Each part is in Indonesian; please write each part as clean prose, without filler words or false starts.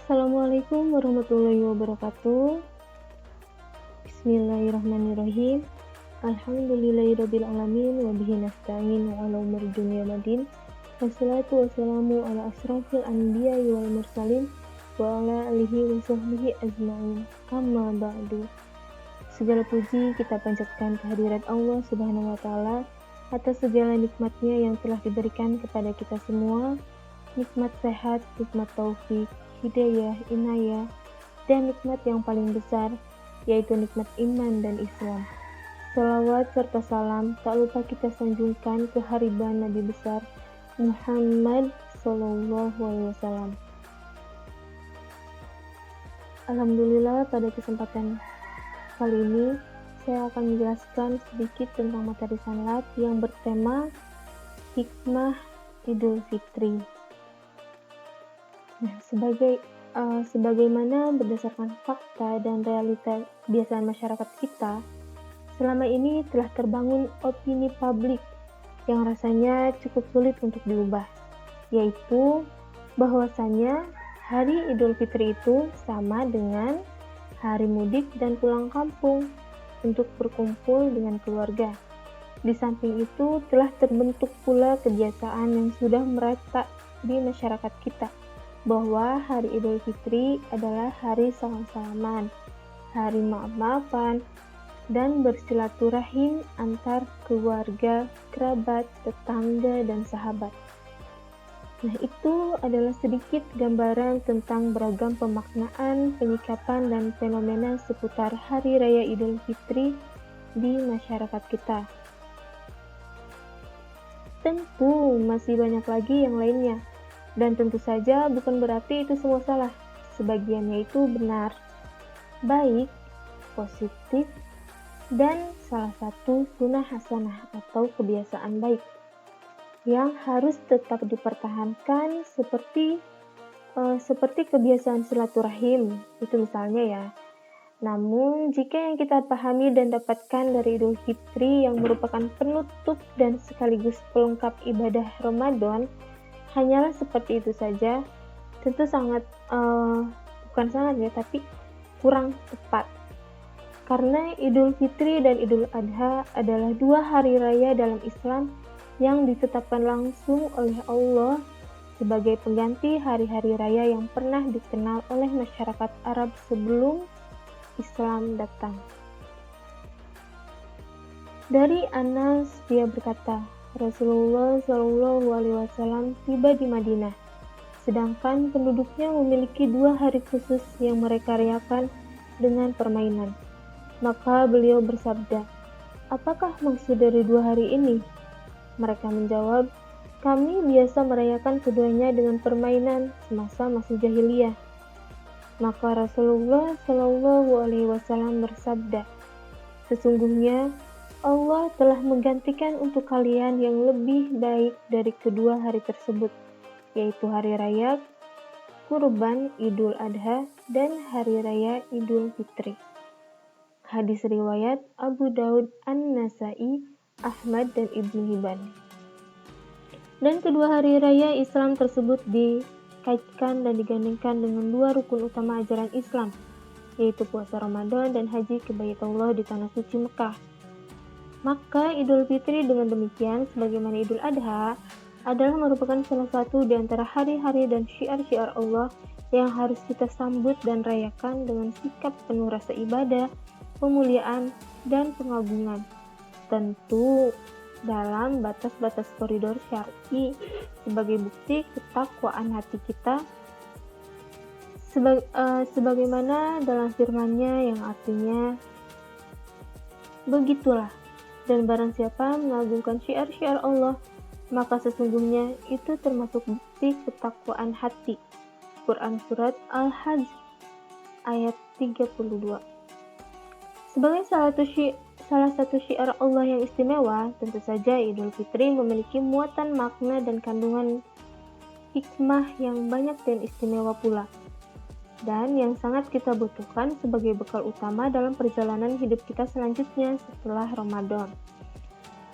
Assalamualaikum warahmatullahi wabarakatuh. Bismillahirrahmanirrahim. Alhamdulillahirabbil alamin wa bihi nasta'in ala umuri dunya waddin. Wassalatu wassalamu ala asrofil anbiya'i wal mursalin wa ala alihi wa sahbihi ajma'in. Amma ba'du. Segala puji kita panjatkan kehadirat Allah Subhanahu wa taala atas segala nikmatnya yang telah diberikan kepada kita semua. Nikmat sehat, nikmat taufik, hidayah, inayah, dan nikmat yang paling besar, yaitu nikmat iman dan Islam. Salawat serta salam tak lupa kita sanjungkan ke hariban Nabi besar Muhammad Sallallahu Alaihi Wasallam. Alhamdulillah, pada kesempatan kali ini saya akan menjelaskan sedikit tentang materi sanlat yang bertema hikmah Idul Fitri. Nah, sebagaimana berdasarkan fakta dan realita kebiasaan masyarakat kita, selama ini telah terbangun opini publik yang rasanya cukup sulit untuk diubah, yaitu bahwasanya hari Idul Fitri itu sama dengan hari mudik dan pulang kampung untuk berkumpul dengan keluarga. Di samping itu telah terbentuk pula kebiasaan yang sudah merata di masyarakat kita, bahwa hari Idul Fitri adalah hari salam-salaman, hari maaf-maafan, dan bersilaturahim antar keluarga, kerabat, tetangga, dan sahabat. Nah, itu adalah sedikit gambaran tentang beragam pemaknaan, penyikapan, dan fenomena seputar Hari Raya Idul Fitri di masyarakat kita. Tentu masih banyak lagi yang lainnya. Dan tentu saja bukan berarti itu semua salah. Sebagiannya itu benar, baik, positif, dan salah satu sunnah hasanah atau kebiasaan baik yang harus tetap dipertahankan seperti kebiasaan silaturahim, itu misalnya ya. Namun, jika yang kita pahami dan dapatkan dari Idul Fitri yang merupakan penutup dan sekaligus pelengkap ibadah Ramadan, hanyalah seperti itu saja, tentu tapi kurang tepat. Karena Idul Fitri dan Idul Adha adalah dua hari raya dalam Islam yang ditetapkan langsung oleh Allah sebagai pengganti hari-hari raya yang pernah dikenal oleh masyarakat Arab sebelum Islam datang. Dari Anas, dia berkata, Rasulullah Shallallahu Alaihi Wasallam tiba di Madinah, sedangkan penduduknya memiliki dua hari khusus yang mereka rayakan dengan permainan. Maka beliau bersabda, apakah maksud dari dua hari ini? Mereka menjawab, kami biasa merayakan keduanya dengan permainan semasa masih jahiliyah. Maka Rasulullah Shallallahu Alaihi Wasallam bersabda, sesungguhnya Allah telah menggantikan untuk kalian yang lebih baik dari kedua hari tersebut, yaitu hari raya Kurban Idul Adha dan hari raya Idul Fitri. Hadis riwayat Abu Daud, An-Nasai, Ahmad, dan Ibnu Hibban. Dan kedua hari raya Islam tersebut dikaitkan dan digandingkan dengan dua rukun utama ajaran Islam, yaitu puasa Ramadan dan haji ke Baitullah di tanah suci Mekah. Maka Idul Fitri dengan demikian, sebagaimana Idul Adha, adalah merupakan salah satu di antara hari-hari dan syiar-syiar Allah yang harus kita sambut dan rayakan dengan sikap penuh rasa ibadah, pemuliaan, dan pengagungan. Tentu dalam batas-batas koridor syar'i sebagai bukti ketakwaan hati kita, sebagaimana dalam firman-Nya yang artinya, begitulah. Dan barang siapa mengagungkan syiar-syiar Allah, maka sesungguhnya itu termasuk bukti ketakwaan hati. Quran Surat Al-Hajj ayat 32. Sebagai salah satu syiar Allah yang istimewa, tentu saja Idul Fitri memiliki muatan makna dan kandungan hikmah yang banyak dan istimewa pula, dan yang sangat kita butuhkan sebagai bekal utama dalam perjalanan hidup kita selanjutnya setelah Ramadan.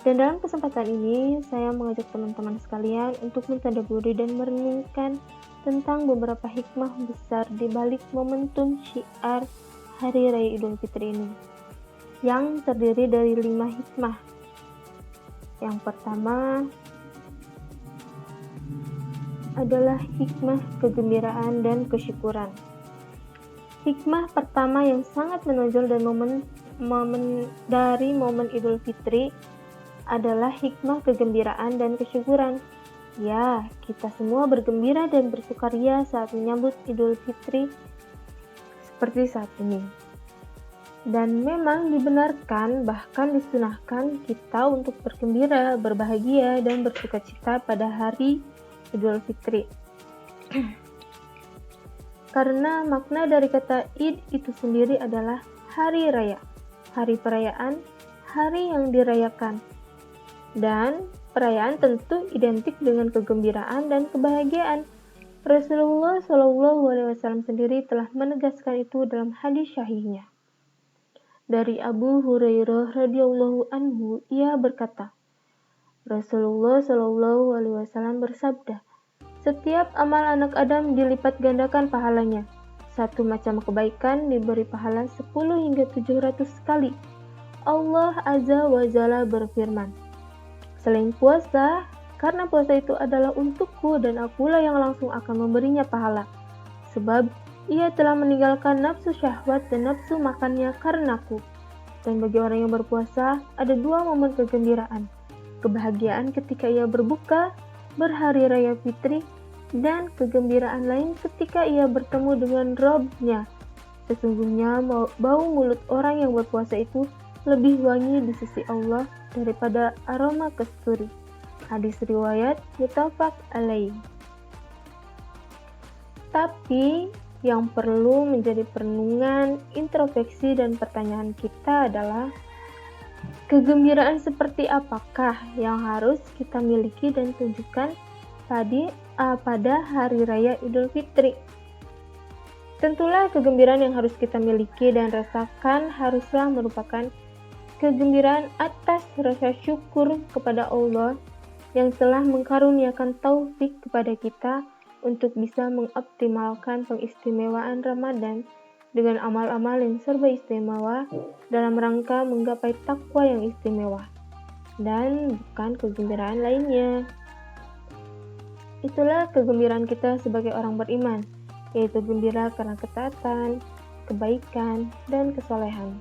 Dan dalam kesempatan ini, saya mengajak teman-teman sekalian untuk mentadabburi dan merenungkan tentang beberapa hikmah besar di balik momentum syiar Hari Raya Idul Fitri ini, yang terdiri dari 5 hikmah. Yang pertama adalah hikmah kegembiraan dan kesyukuran. Hikmah pertama yang sangat menonjol dan dari momen Idul Fitri adalah hikmah kegembiraan dan kesyukuran. Ya, kita semua bergembira dan bersukaria saat menyambut Idul Fitri seperti saat ini. Dan memang dibenarkan, bahkan disunahkan kita untuk bergembira, berbahagia, dan bersukacita pada hari Idul Fitri. Karena makna dari kata Id itu sendiri adalah hari raya, hari perayaan, hari yang dirayakan. Dan perayaan tentu identik dengan kegembiraan dan kebahagiaan. Rasulullah SAW sendiri telah menegaskan itu dalam hadis sahihnya. Dari Abu Hurairah radhiyallahu anhu, ia berkata, Rasulullah SAW bersabda, setiap amal anak Adam dilipat gandakan pahalanya. Satu macam kebaikan diberi pahala 10 hingga 700 kali. Allah Azza wa Jalla berfirman, selain puasa, karena puasa itu adalah untukku dan akulah yang langsung akan memberinya pahala. Sebab ia telah meninggalkan nafsu syahwat dan nafsu makannya karenaku. Dan bagi orang yang berpuasa, ada 2 momen kegembiraan. Kebahagiaan ketika ia berbuka, berhari raya fitri, dan kegembiraan lain ketika ia bertemu dengan Rabb-Nya. Sesungguhnya bau mulut orang yang berpuasa itu lebih wangi di sisi Allah daripada aroma kasturi. Hadis riwayat muttafaq alaih. Tapi yang perlu menjadi perenungan, introspeksi, dan pertanyaan kita adalah kegembiraan seperti apakah yang harus kita miliki dan tunjukkan pada Hari Raya Idul Fitri. Tentulah kegembiraan yang harus kita miliki dan rasakan haruslah merupakan kegembiraan atas rasa syukur kepada Allah yang telah mengkaruniakan taufik kepada kita untuk bisa mengoptimalkan pengistimewaan Ramadan dengan amal-amal yang serba istimewa dalam rangka menggapai takwa yang istimewa dan bukan kegembiraan lainnya. Itulah kegembiraan kita sebagai orang beriman, yaitu gembira karena ketaatan, kebaikan, dan kesolehan.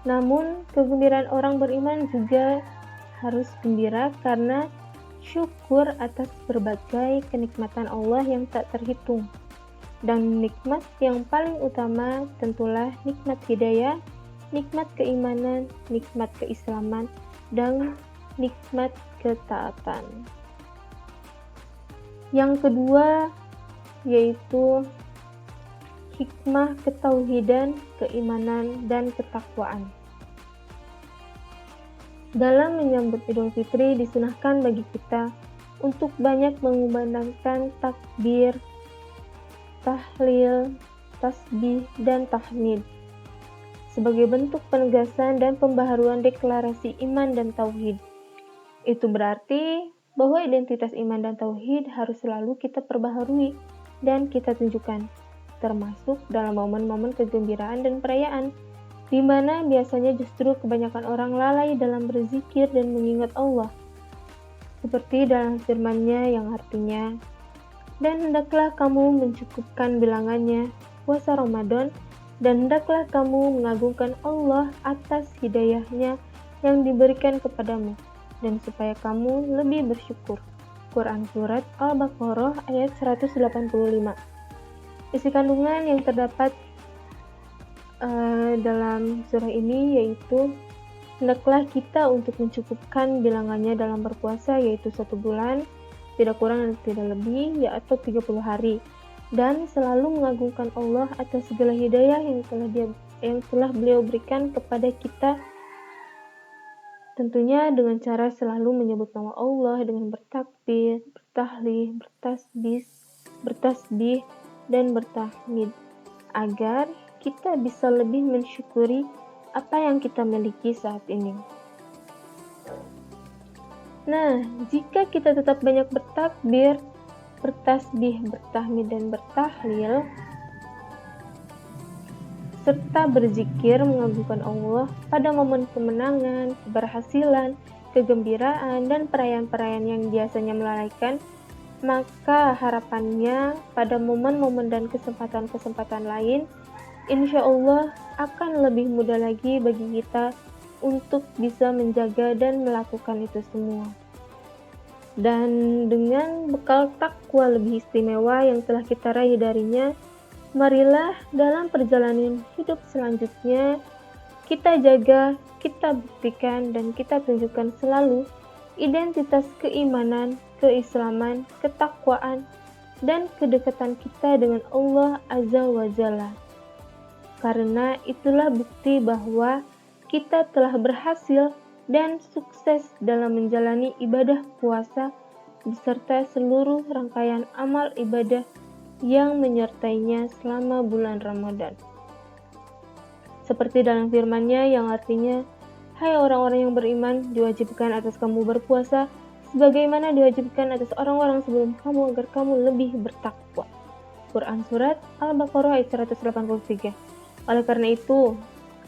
Namun, kegembiraan orang beriman juga harus gembira karena syukur atas berbagai kenikmatan Allah yang tak terhitung. Dan nikmat yang paling utama tentulah nikmat hidayah, nikmat keimanan, nikmat keislaman, dan nikmat ketaatan. Yang kedua yaitu hikmah ketauhidan, keimanan, dan ketakwaan. Dalam menyambut Idul Fitri disunahkan bagi kita untuk banyak mengumandangkan takbir, tahlil, tasbih, dan tahmid sebagai bentuk penegasan dan pembaharuan deklarasi iman dan tauhid. Itu berarti bahwa identitas iman dan tauhid harus selalu kita perbaharui dan kita tunjukkan, termasuk dalam momen-momen kegembiraan dan perayaan, di mana biasanya justru kebanyakan orang lalai dalam berzikir dan mengingat Allah. Seperti dalam firman-Nya yang artinya, dan hendaklah kamu mencukupkan bilangannya puasa Ramadan, dan hendaklah kamu mengagungkan Allah atas hidayahnya yang diberikan kepadamu, dan supaya kamu lebih bersyukur. Quran Surat Al-Baqarah ayat 185. Isi kandungan yang terdapat dalam surah ini yaitu hendaklah kita untuk mencukupkan bilangannya dalam berpuasa, yaitu 1 bulan, tidak kurang dan tidak lebih, atau 30 hari, dan selalu mengagungkan Allah atas segala hidayah yang telah beliau berikan kepada kita, tentunya dengan cara selalu menyebut nama Allah dengan bertakbir, bertahlil, bertasbih, dan bertahmid, agar kita bisa lebih mensyukuri apa yang kita miliki saat ini. Nah, jika kita tetap banyak bertakbir, bertasbih, bertahmid, dan bertahlil, serta berzikir mengagungkan Allah pada momen kemenangan, keberhasilan, kegembiraan, dan perayaan-perayaan yang biasanya melalaikan, maka harapannya pada momen-momen dan kesempatan-kesempatan lain, insya Allah akan lebih mudah lagi bagi kita untuk bisa menjaga dan melakukan itu semua. Dan dengan bekal takwa lebih istimewa yang telah kita raih darinya, marilah dalam perjalanan hidup selanjutnya kita jaga, kita buktikan, dan kita tunjukkan selalu identitas keimanan, keislaman, ketakwaan, dan kedekatan kita dengan Allah Azza wa Jalla. Karena itulah bukti bahwa kita telah berhasil dan sukses dalam menjalani ibadah puasa beserta seluruh rangkaian amal ibadah yang menyertainya selama bulan Ramadan. Seperti dalam firman-Nya yang artinya, "Hai orang-orang yang beriman, diwajibkan atas kamu berpuasa sebagaimana diwajibkan atas orang-orang sebelum kamu agar kamu lebih bertakwa." Quran Surat Al-Baqarah ayat 183. Oleh karena itu,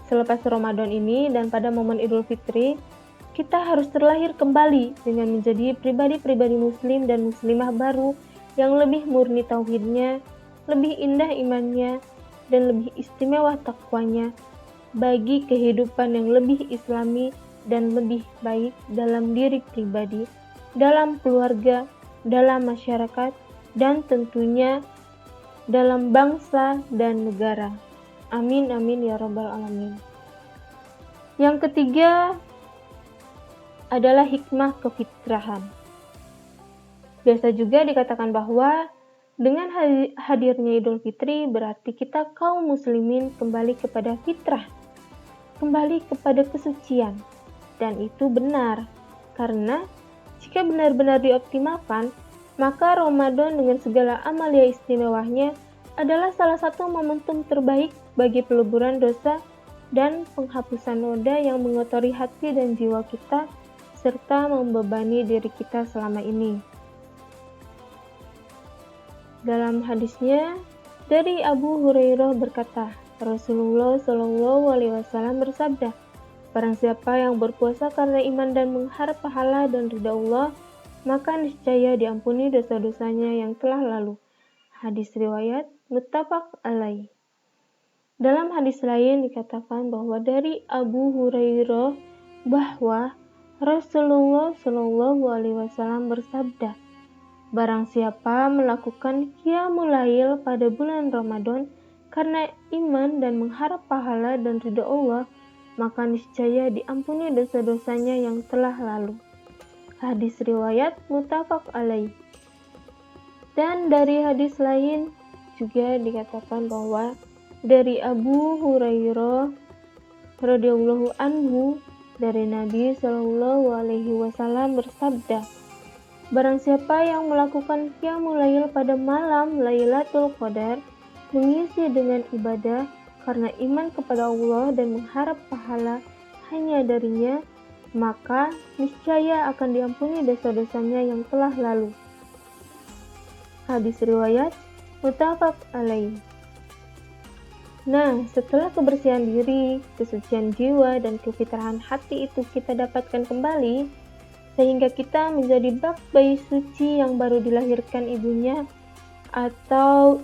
selepas Ramadan ini dan pada momen Idul Fitri, kita harus terlahir kembali dengan menjadi pribadi-pribadi muslim dan muslimah baru yang lebih murni tauhidnya, lebih indah imannya, dan lebih istimewa takwanya bagi kehidupan yang lebih islami dan lebih baik dalam diri pribadi, dalam keluarga, dalam masyarakat, dan tentunya dalam bangsa dan negara. Amin amin ya rabbal alamin. Yang ketiga adalah hikmah kefitrahan. Biasa juga dikatakan bahwa dengan hadirnya Idul Fitri berarti kita kaum muslimin kembali kepada fitrah, kembali kepada kesucian. Dan itu benar, karena jika benar-benar dioptimalkan, maka Ramadan dengan segala amalia istimewanya adalah salah satu momentum terbaik bagi peleburan dosa dan penghapusan noda yang mengotori hati dan jiwa kita serta membebani diri kita selama ini. Dalam hadisnya dari Abu Hurairah berkata, Rasulullah Shallallahu Alaihi Wasallam bersabda, "Barang siapa yang berpuasa karena iman dan mengharap pahala dan ridha Allah, maka niscaya diampuni dosa-dosanya yang telah lalu." Hadis riwayat muttafaq alaih. Dalam hadis lain dikatakan bahwa dari Abu Hurairah bahwa Rasulullah Shallallahu Alaihi Wasallam bersabda, "Barang siapa melakukan qiyamul lail pada bulan Ramadan karena iman dan mengharap pahala dan ridha Allah, maka niscaya diampuni dosa-dosanya yang telah lalu." Hadis riwayat muttafaq alaih. Dan dari hadis lain juga dikatakan bahwa dari Abu Hurairah radhiyallahu anhu dari Nabi Shallallahu Alaihi Wasallam bersabda, "Barang siapa yang melakukan qiyamul lail pada malam Lailatul Qadar, mengisi dengan ibadah karena iman kepada Allah dan mengharap pahala hanya darinya, maka niscaya akan diampuni dosa-dosanya yang telah lalu." Hadis riwayat muttafaq alaih. Nah, setelah kebersihan diri, kesucian jiwa, dan kefitrahan hati itu kita dapatkan kembali, sehingga kita menjadi bak bayi suci yang baru dilahirkan ibunya, atau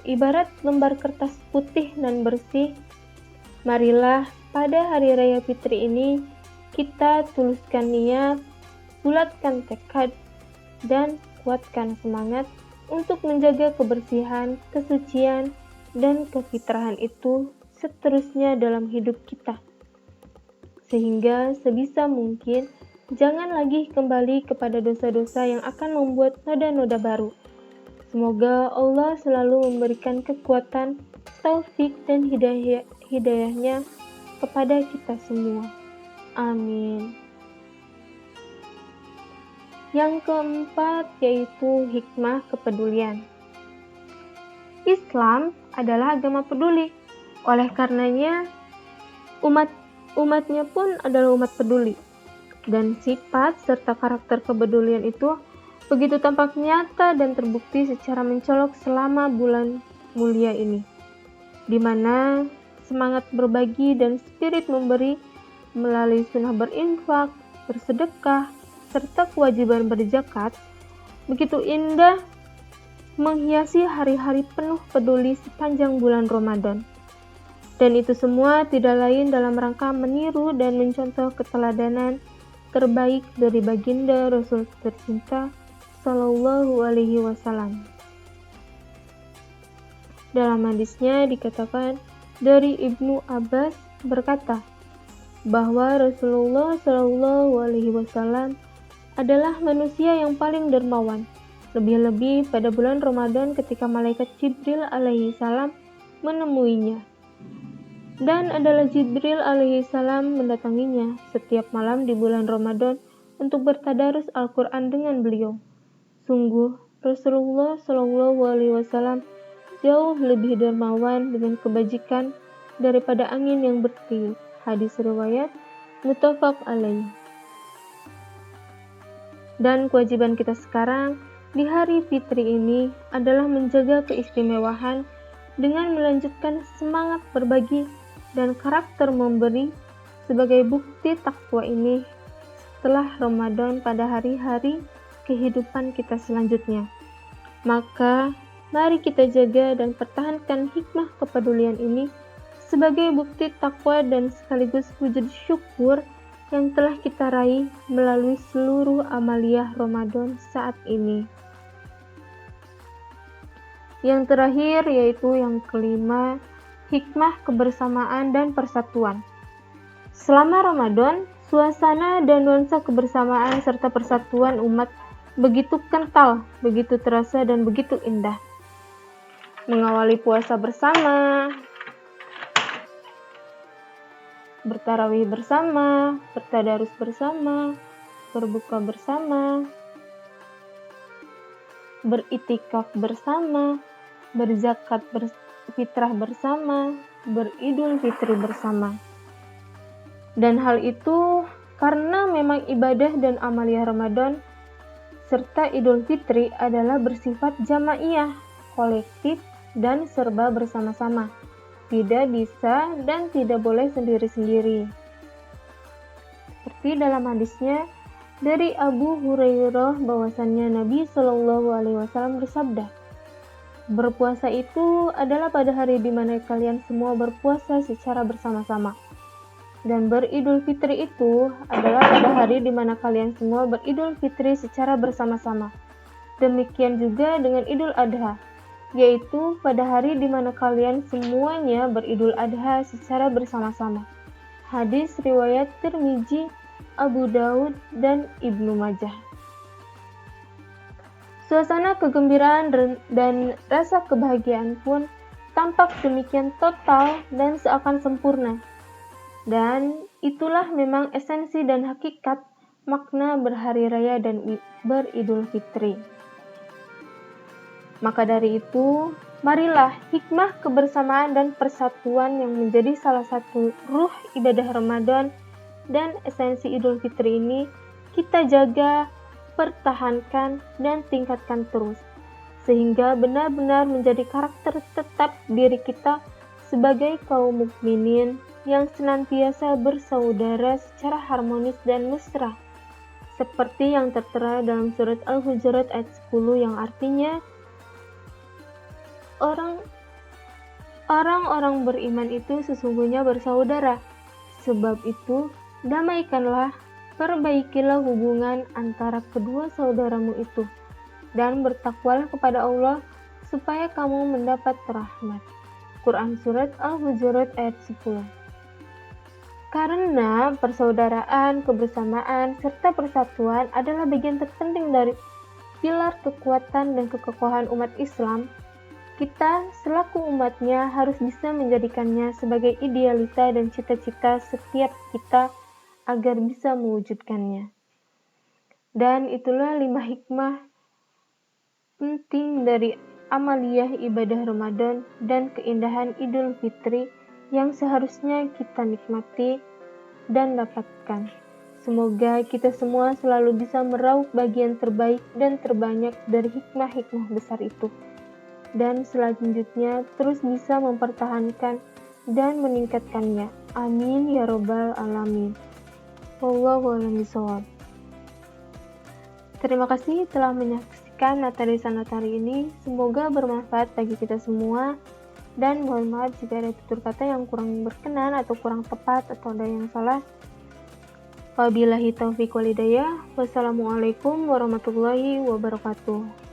ibarat lembar kertas putih dan bersih, marilah pada hari raya fitri ini kita tuluskan niat, bulatkan tekad, dan kuatkan semangat untuk menjaga kebersihan, kesucian, dan kefitrahan itu seterusnya dalam hidup kita, sehingga sebisa mungkin jangan lagi kembali kepada dosa-dosa yang akan membuat noda-noda baru. Semoga Allah selalu memberikan kekuatan, taufik, dan hidayahnya kepada kita semua. Amin. Yang keempat yaitu hikmah kepedulian. Islam adalah agama peduli. Oleh karenanya, umatnya pun adalah umat peduli. Dan sifat serta karakter kepedulian itu begitu tampak nyata dan terbukti secara mencolok selama bulan mulia ini, di mana semangat berbagi dan spirit memberi melalui sunnah berinfak, bersedekah, serta kewajiban berzakat begitu indah menghiasi hari-hari penuh peduli sepanjang bulan Ramadan. Dan itu semua tidak lain dalam rangka meniru dan mencontoh keteladanan terbaik dari baginda Rasul tercinta Shallallahu Alaihi Wasallam. Dalam hadisnya dikatakan dari Ibnu Abbas berkata bahwa Rasulullah Shallallahu Alaihi Wasallam adalah manusia yang paling dermawan, lebih-lebih pada bulan Ramadan ketika malaikat Jibril alaihi salam menemuinya. Dan adalah Jibril alaihi salam mendatanginya setiap malam di bulan Ramadan untuk bertadarus Al-Quran dengan beliau. Sungguh, Rasulullah Shallallahu Alaihi Wasallam jauh lebih dermawan dengan kebajikan daripada angin yang bertiup. Hadis riwayat muttafaq alaih. Dan kewajiban kita sekarang di hari fitri ini adalah menjaga keistimewaan dengan melanjutkan semangat berbagi dan karakter memberi sebagai bukti takwa ini setelah Ramadan pada hari-hari kehidupan kita selanjutnya. Maka, mari kita jaga dan pertahankan hikmah kepedulian ini sebagai bukti takwa dan sekaligus wujud syukur yang telah kita raih melalui seluruh amaliyah Ramadan saat ini. Yang terakhir yaitu yang kelima, hikmah kebersamaan dan persatuan. Selama Ramadan, suasana dan nuansa kebersamaan serta persatuan umat begitu kental, begitu terasa dan begitu indah. Mengawali puasa bersama, bertarawih bersama, bertadarus bersama, berbuka bersama, beritikaf bersama, berzakat fitrah bersama, beridul fitri bersama. Dan hal itu karena memang ibadah dan amaliyah Ramadan serta Idul Fitri adalah bersifat jamaiyah, kolektif, dan serba bersama-sama. Tidak bisa dan tidak boleh sendiri-sendiri. Seperti dalam hadisnya dari Abu Hurairah bahwasannya Nabi Shallallahu Alaihi Wasallam bersabda, berpuasa itu adalah pada hari di mana kalian semua berpuasa secara bersama-sama. Dan beridul fitri itu adalah pada hari di mana kalian semua beridul fitri secara bersama-sama. Demikian juga dengan Idul Adha, yaitu pada hari di mana kalian semuanya beridul adha secara bersama-sama. Hadis riwayat Tirmizi, Abu Daud, dan Ibnu Majah. Suasana kegembiraan dan rasa kebahagiaan pun tampak demikian total dan seakan sempurna. Dan itulah memang esensi dan hakikat makna berhari raya dan beridul fitri. Maka dari itu, marilah hikmah kebersamaan dan persatuan yang menjadi salah satu ruh ibadah Ramadan dan esensi Idul Fitri ini kita jaga, pertahankan, dan tingkatkan terus, sehingga benar-benar menjadi karakter tetap diri kita sebagai kaum mukminin yang senantiasa bersaudara secara harmonis dan mesra, seperti yang tertera dalam surat Al-Hujurat ayat 10 yang artinya, orang-orang beriman itu sesungguhnya bersaudara, sebab itu damaikanlah, perbaikilah hubungan antara kedua saudaramu itu, dan bertakwalah kepada Allah supaya kamu mendapat rahmat. Quran Surat Al-Hujurat ayat 10. Karena persaudaraan, kebersamaan, serta persatuan adalah bagian terpenting dari pilar kekuatan dan kekokohan umat Islam, kita selaku umatnya harus bisa menjadikannya sebagai idealita dan cita-cita setiap kita agar bisa mewujudkannya. Dan itulah 5 hikmah penting dari amaliyah ibadah Ramadan dan keindahan Idul Fitri yang seharusnya kita nikmati dan dapatkan. Semoga kita semua selalu bisa meraup bagian terbaik dan terbanyak dari hikmah-hikmah besar itu. Dan selanjutnya terus bisa mempertahankan dan meningkatkannya. Amin ya robbal alamin. Wallahu a'lam bishawab. Terima kasih telah menyaksikan materi sanat hari ini. Semoga bermanfaat bagi kita semua. Dan mohon maaf jika ada tutur kata yang kurang berkenan atau kurang tepat atau ada yang salah. Wabillahi taufiq wal hidayah. Wassalamualaikum warahmatullahi wabarakatuh.